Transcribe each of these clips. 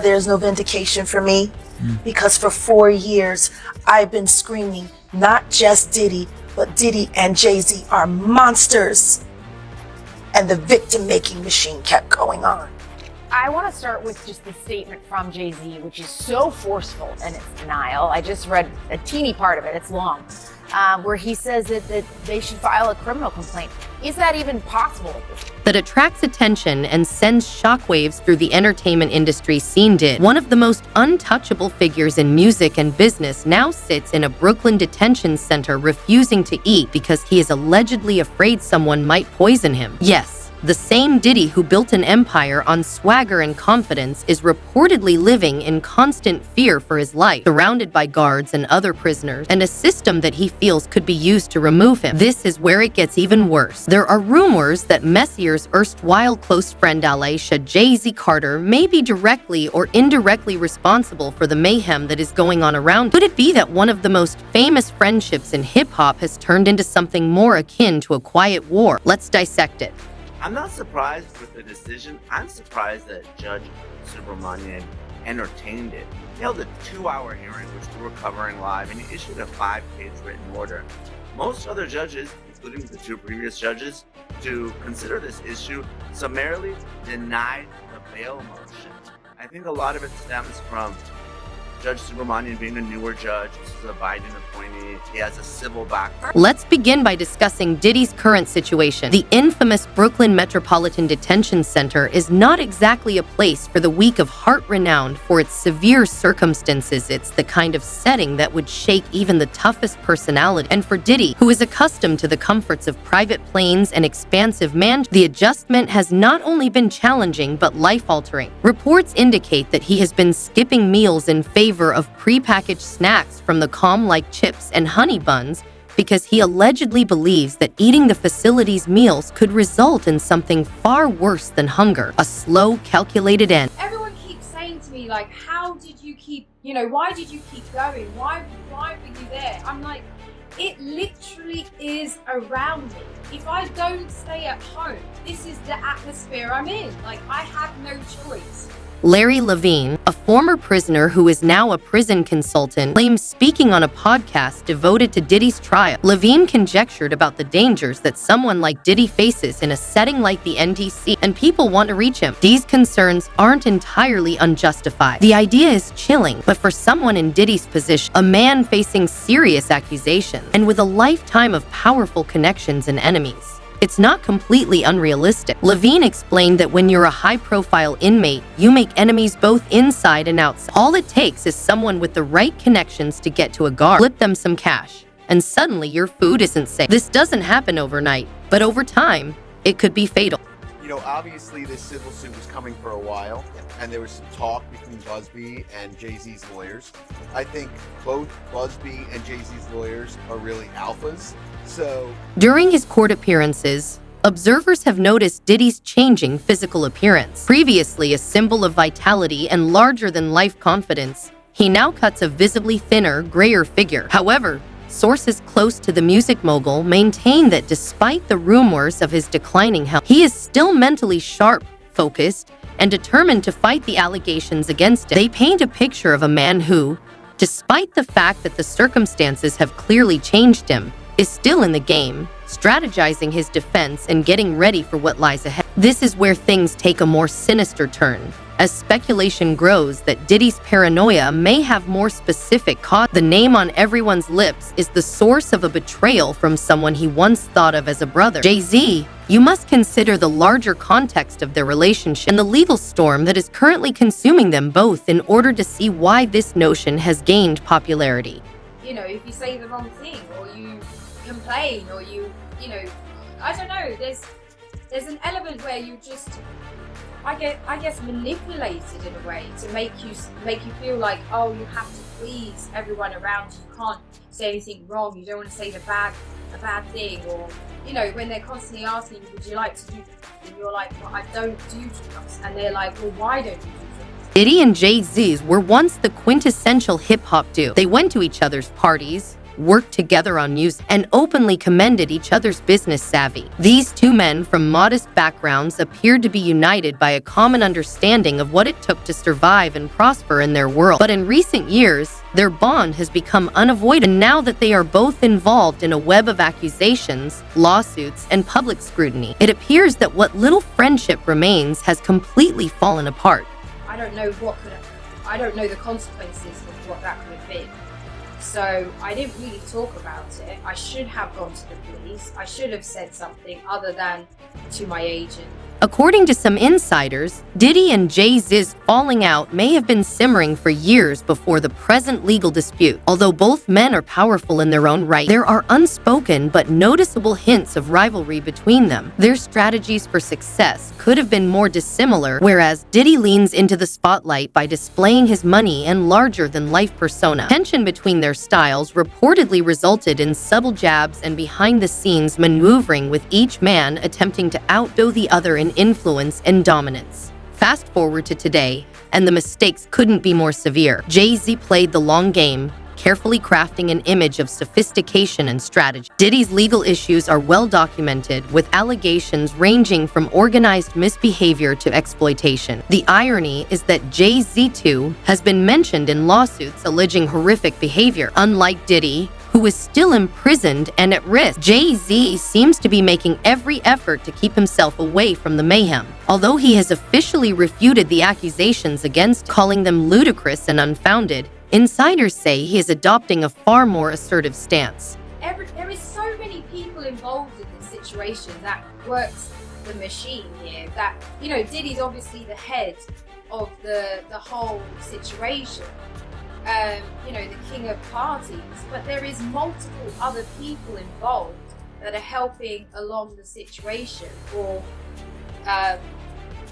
There's no vindication for me because for 4 years I've been screaming, not just Diddy, but Diddy and Jay-Z are monsters. And the victim-making machine kept going on. I want to start with just the statement from Jay-Z, which is so forceful in its denial. I just read a teeny part of it, it's long, where he says that they should file a criminal complaint. Is that even possible at this point? That attracts attention and sends shockwaves through the entertainment industry scene. Diddy, one of the most untouchable figures in music and business, now sits in a Brooklyn detention center refusing to eat because he is allegedly afraid someone might poison him. Yes, the same Diddy who built an empire on swagger and confidence is reportedly living in constant fear for his life, surrounded by guards and other prisoners, and a system that he feels could be used to remove him. This is where it gets even worse. There are rumors that Messier's erstwhile close friend Alicia Jay-Z Carter may be directly or indirectly responsible for the mayhem that is going on around. Could it be that one of the most famous friendships in hip-hop has turned into something more akin to a quiet war? Let's dissect it. I'm not surprised with the decision. I'm surprised that Judge Subramanian entertained it. He held a 2-hour hearing, which we were covering live, and he issued a 5-page written order. Most other judges, including the 2 previous judges, to consider this issue, summarily denied the bail motion. I think a lot of it stems from Judge Subramanian being a newer judge. This is a Biden appointee. He has a civil background. Let's begin by discussing Diddy's current situation. The infamous Brooklyn Metropolitan Detention Center is not exactly a place for the weak of heart renowned for its severe circumstances. It's the kind of setting that would shake even the toughest personality. And for Diddy, who is accustomed to the comforts of private planes and expansive mansions, the adjustment has not only been challenging but life-altering. Reports indicate that he has been skipping meals in favor of prepackaged snacks from the calm like chips and honey buns because he allegedly believes that eating the facility's meals could result in something far worse than hunger, a slow, calculated end. Everyone keeps saying to me, like, how did you keep, why did you keep going? Why were you there? I'm like, it literally is around me. If I don't stay at home, this is the atmosphere I'm in. Like, I have no choice. Larry Levine, a former prisoner who is now a prison consultant, claims speaking on a podcast devoted to Diddy's trial. Levine conjectured about the dangers that someone like Diddy faces in a setting like the NDC, and people want to reach him. These concerns aren't entirely unjustified. The idea is chilling, but for someone in Diddy's position, a man facing serious accusations, and with a lifetime of powerful connections and enemies, it's not completely unrealistic. Levine explained that when you're a high-profile inmate, you make enemies both inside and outside. All it takes is someone with the right connections to get to a guard, flip them some cash, and suddenly your food isn't safe. This doesn't happen overnight, but over time, it could be fatal. Obviously this civil suit was coming for a while, and there was some talk between Busby and Jay-Z's lawyers. I think both Busby and Jay-Z's lawyers are really alphas. So during his court appearances, observers have noticed Diddy's changing physical appearance. Previously a symbol of vitality and larger-than-life confidence, he now cuts a visibly thinner, grayer figure. However, sources close to the music mogul maintain that despite the rumors of his declining health, he is still mentally sharp, focused, and determined to fight the allegations against him. They paint a picture of a man who, despite the fact that the circumstances have clearly changed him, is still in the game, strategizing his defense and getting ready for what lies ahead. This is where things take a more sinister turn, as speculation grows that Diddy's paranoia may have more specific cause. The name on everyone's lips is the source of a betrayal from someone he once thought of as a brother. Jay-Z, you must consider the larger context of their relationship and the legal storm that is currently consuming them both in order to see why this notion has gained popularity. If you say the wrong thing or you complain or I don't know, there's an element where you just, I guess manipulated in a way to make you feel like, oh, you have to please everyone around you. You can't say anything wrong. You don't want to say a bad thing, or when they're constantly asking, would you like to do this? And you're like, well, I don't do drugs, and they're like, well, why don't you do drugs? Diddy and Jay-Z were once the quintessential hip-hop duo. They went to each other's parties, worked together on music, and openly commended each other's business savvy. These two men from modest backgrounds appeared to be united by a common understanding of what it took to survive and prosper in their world. But in recent years, their bond has become unavoidable, and now that they are both involved in a web of accusations, lawsuits, and public scrutiny, it appears that what little friendship remains has completely fallen apart. I don't know I don't know the consequences of what that could have been. So I didn't really talk about it. I should have gone to the police. I should have said something other than to my agent. According to some insiders, Diddy and Jay-Z's falling out may have been simmering for years before the present legal dispute. Although both men are powerful in their own right, there are unspoken but noticeable hints of rivalry between them. Their strategies for success could have been more dissimilar, whereas Diddy leans into the spotlight by displaying his money and larger-than-life persona. Tension between their styles reportedly resulted in subtle jabs and behind-the-scenes maneuvering, with each man attempting to outdo the other in influence and dominance. Fast forward to today, and the mistakes couldn't be more severe. Jay-Z played the long game, carefully crafting an image of sophistication and strategy. Diddy's legal issues are well documented, with allegations ranging from organized misbehavior to exploitation. The irony is that Jay-Z too has been mentioned in lawsuits alleging horrific behavior. Unlike Diddy, who is still imprisoned and at risk, Jay-Z seems to be making every effort to keep himself away from the mayhem. Although he has officially refuted the accusations against him, calling them ludicrous and unfounded, insiders say he is adopting a far more assertive stance. There is so many people involved in this situation that works the machine here. That, you know, Diddy's obviously the head of the whole situation. You know, the king of parties, but there is multiple other people involved that are helping along the situation or,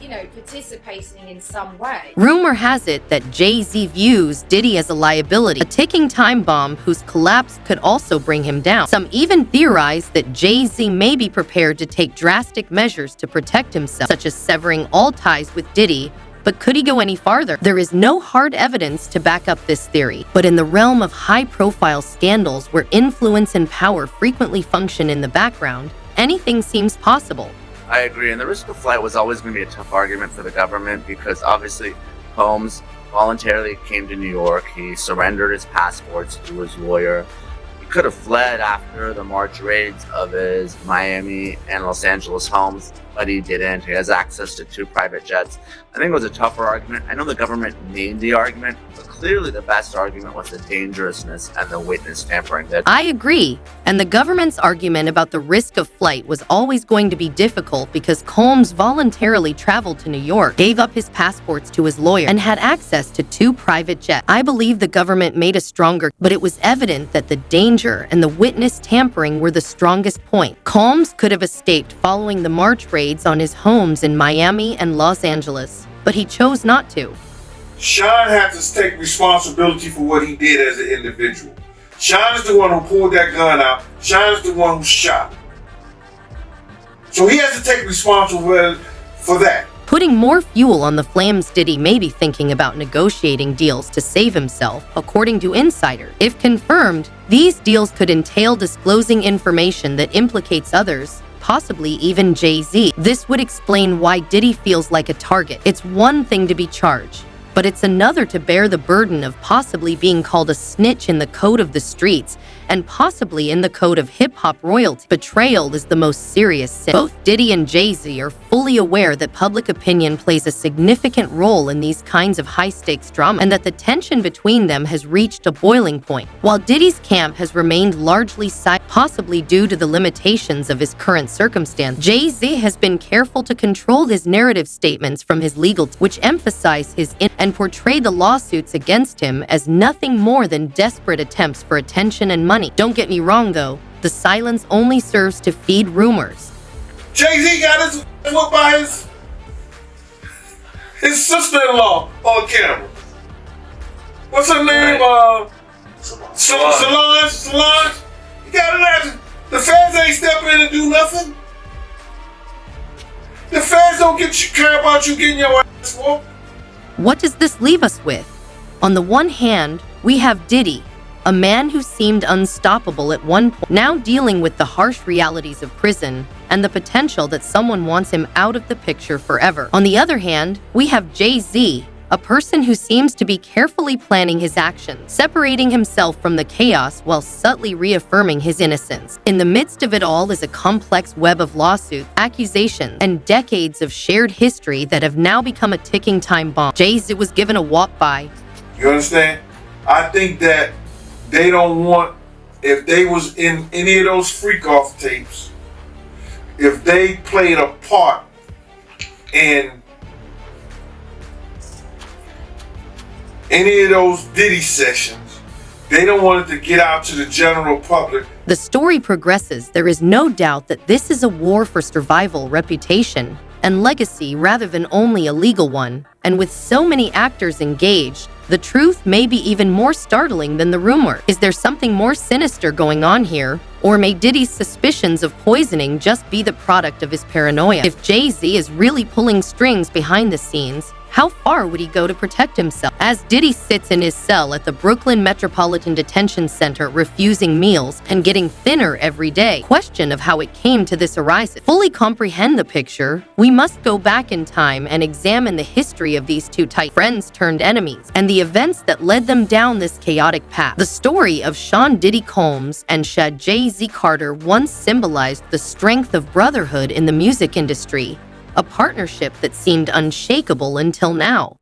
you know, participating in some way. Rumor has it that Jay-Z views Diddy as a liability, a ticking time bomb whose collapse could also bring him down. Some even theorize that Jay-Z may be prepared to take drastic measures to protect himself, such as severing all ties with Diddy. But could he go any farther? There is no hard evidence to back up this theory, but in the realm of high-profile scandals where influence and power frequently function in the background, anything seems possible. I agree, and the risk of flight was always going to be a tough argument for the government because obviously Combs voluntarily came to New York. He surrendered his passports to his lawyer. He could have fled after the March raids of his Miami and Los Angeles homes, but he didn't. He has access to 2 private jets. I think it was a tougher argument. I know the government made the argument, but clearly the best argument was the dangerousness and the witness tampering. I agree, and the government's argument about the risk of flight was always going to be difficult because Combs voluntarily traveled to New York, gave up his passports to his lawyer, and had access to 2 private jets. I believe the government made a stronger, but it was evident that the danger and the witness tampering were the strongest point. Combs could have escaped following the March raids on his homes in Miami and Los Angeles, but he chose not to. Sean has to take responsibility for what he did as an individual. Sean is the one who pulled that gun out. Sean is the one who shot. So he has to take responsibility for that. Putting more fuel on the flames, Diddy may be thinking about negotiating deals to save himself, according to insiders. If confirmed, these deals could entail disclosing information that implicates others, possibly even Jay-Z. This would explain why Diddy feels like a target. It's one thing to be charged, but it's another to bear the burden of possibly being called a snitch in the code of the streets and possibly in the code of hip-hop royalty. Betrayal is the most serious sin. Both Diddy and Jay-Z are fully aware that public opinion plays a significant role in these kinds of high-stakes drama and that the tension between them has reached a boiling point. While Diddy's camp has remained largely silent, possibly due to the limitations of his current circumstance, Jay-Z has been careful to control his narrative statements from his legal team, which emphasize his and portray the lawsuits against him as nothing more than desperate attempts for attention and money. Don't get me wrong though, the silence only serves to feed rumors. Jay-Z got his whooped by his sister-in-law on camera. What's her name? Solange. You gotta imagine, the feds ain't stepping in and do nothing. The feds don't care about you getting your ass whooped. What does this leave us with? On the one hand, we have Diddy, A man who seemed unstoppable at one point, now dealing with the harsh realities of prison and the potential that someone wants him out of the picture forever. On the other hand, we have Jay-Z, a person who seems to be carefully planning his actions, separating himself from the chaos while subtly reaffirming his innocence. In the midst of it all is a complex web of lawsuits, accusations, and decades of shared history that have now become a ticking time bomb. Jay-Z was given a walk by. You understand? I think that they don't want, if they was in any of those freak off tapes, if they played a part in any of those Diddy sessions, they don't want it to get out to the general public. The story progresses. There is no doubt that this is a war for survival, reputation, and legacy rather than only a legal one. And with so many actors engaged, the truth may be even more startling than the rumor. Is there something more sinister going on here? Or may Diddy's suspicions of poisoning just be the product of his paranoia? If Jay-Z is really pulling strings behind the scenes, how far would he go to protect himself? As Diddy sits in his cell at the Brooklyn Metropolitan Detention Center, refusing meals and getting thinner every day, question of how it came to this arises. Fully comprehend the picture, we must go back in time and examine the history of these two tight friends turned enemies and the events that led them down this chaotic path. The story of Sean Diddy Combs and Shad Jay-Z Carter once symbolized the strength of brotherhood in the music industry, a partnership that seemed unshakable until now.